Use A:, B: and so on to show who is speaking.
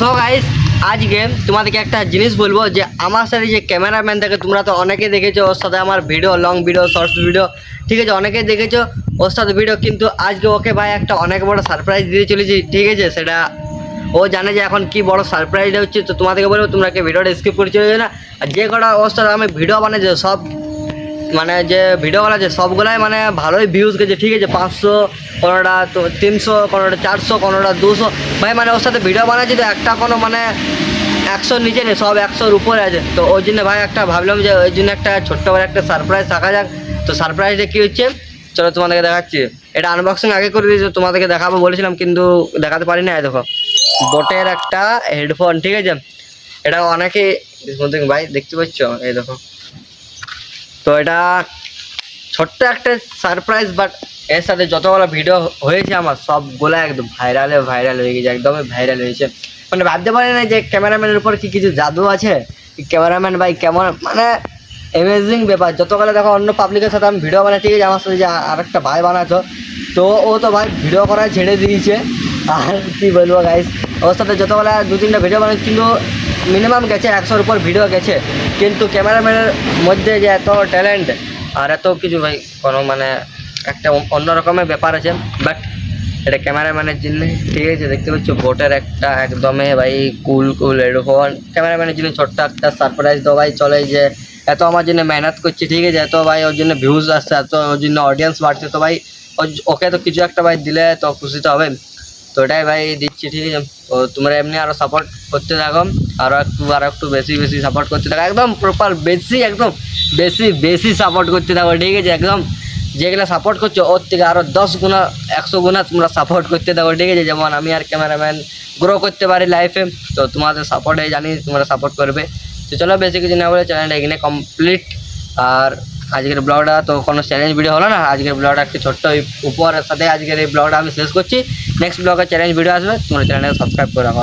A: so guys আজকে তোমাদেরকে একটা জিনিস বলবো যে আমার সাথে যে ক্যামেরাম্যান থাকে তোমরা তো অনেকেই দেখেছো ওর সাথে আমার video long video shorts video ঠিক আছে অনেকেই দেখেছো ওর সাথে ভিডিও কিন্তু আজকে ওকে ভাই একটা অনেক বড় সারপ্রাইজ দিয়ে চলেছি ঠিক আছে সেটা ও জানে যে এখন কি বড় সারপ্রাইজটা হচ্ছে তো তোমাদেরকে বলবো তোমরা কি ভিডিওটা স্কিপ করে চলে যাবে না আর যে কটা ওর সাথে আমি ভিডিও বানাইছি সব মানে যে ভিডিওগুলো আছে সবগুলাই মানে ভালোই ভিউজ গেছে ঠিক আছে 500 কোনোটা তো 300 কোনোটা 400 কোনোটা 200 ভাই মানে ওর সাথে ভিডিও বানাচ্ছি তো একটা কোনো মানে 100 নিচে নেই সব 100-র উপরে আছে তো ওই জন্য ভাই একটা ভাবলাম যে ওই জন্য একটা ছোট্ট করে একটা সারপ্রাইজ থাকা যাক তো সারপ্রাইজটা কী হচ্ছে চলো তোমাদেরকে দেখাচ্ছি এটা আনবক্সিং আগে করে দিয়েছি তোমাদেরকে দেখাবো বলেছিলাম কিন্তু দেখাতে পারি না দেখো বোটের একটা হেডফোন ঠিক আছে এটা অনেকে ভাই দেখতে পাচ্ছ এই দেখো তো এটা ছোট্ট একটা সারপ্রাইজ বাট এর সাথে যতগুলো ভিডিও হয়েছে আমার সবগুলো একদম ভাইরাল হয়ে গেছে একদমই ভাইরাল হয়েছে মানে ভাবতে পারি না যে ক্যামেরাম্যানের উপর কি কিছু জাদু আছে ক্যামেরাম্যান ভাই কেমন মানে অ্যামেজিং ব্যাপার যতগুলো দেখো অন্য পাবলিকের সাথে আমি ভিডিও বানাই ঠিক আছে আমার সাথে যে আরেকটা ভাই বানাতো তো ও তো ভাই ভিডিও করা ছেড়ে দিয়েছে আর কি বলবো গাইস ওর সাথে যতগুলো 2-3টা ভিডিও বানাই কিন্তু মিনিমাম গেছে 100-র উপর ভিডিও গেছে কিন্তু ক্যামেরাম্যানের মধ্যে যে এত ট্যালেন্ট আর এত কিছু ভাই কোনো মানে একটা অন্য রকমের ব্যাপার আছে বাট এটা ক্যামেরাম্যানের জন্য ঠিক আছে দেখতে পাচ্ছ বোটের একটা একদমই ভাই কুল হেডফোন ক্যামেরাম্যানের জন্য ছোট্ট একটা সারপ্রাইজ তো ভাই চলে যে এত আমার জন্য মেহনত করছে ঠিক আছে এত ভাই ওর জন্য ভিউজ আসছে এত ওর জন্য অডিয়েন্স বাড়ছে তো ভাই ওকে তো কিছু একটা ভাই দিলে তো খুশি তো হবে তো এটাই ভাই দিচ্ছি ঠিক আছে তো তোমরা এমনি আরও সাপোর্ট করতে থাকো আরও একটু বেশি সাপোর্ট করতে থাকো একদম প্রপার একদম বেশি সাপোর্ট করতে থাকো ঠিক আছে একদম যেগুলো সাপোর্ট করছো ওর থেকে আরও 10 গুণা 100 গুণা তোমরা সাপোর্ট করতে থাকো ঠিক আছে যেমন আমি আর ক্যামেরাম্যান গ্রো করতে পারি লাইফে তো তোমাদের সাপোর্টে জানি তোমরা সাপোর্ট করবে তো চলো বেশি কিছু না বলে চ্যানেলটা এখানে কমপ্লিট আর আজকের ব্লগটা তো কোনো চ্যালেঞ্জ ভিডিও হলো না আজকের ব্লগটা একটু ছোট্ট উপরের সাথে আজকের এই ব্লগটা আমি শেষ করছি নেক্সট ব্লগে চ্যালেঞ্জ ভিডিও আসবে তোমরা চ্যানেলটা সাবস্ক্রাইব করে রাখো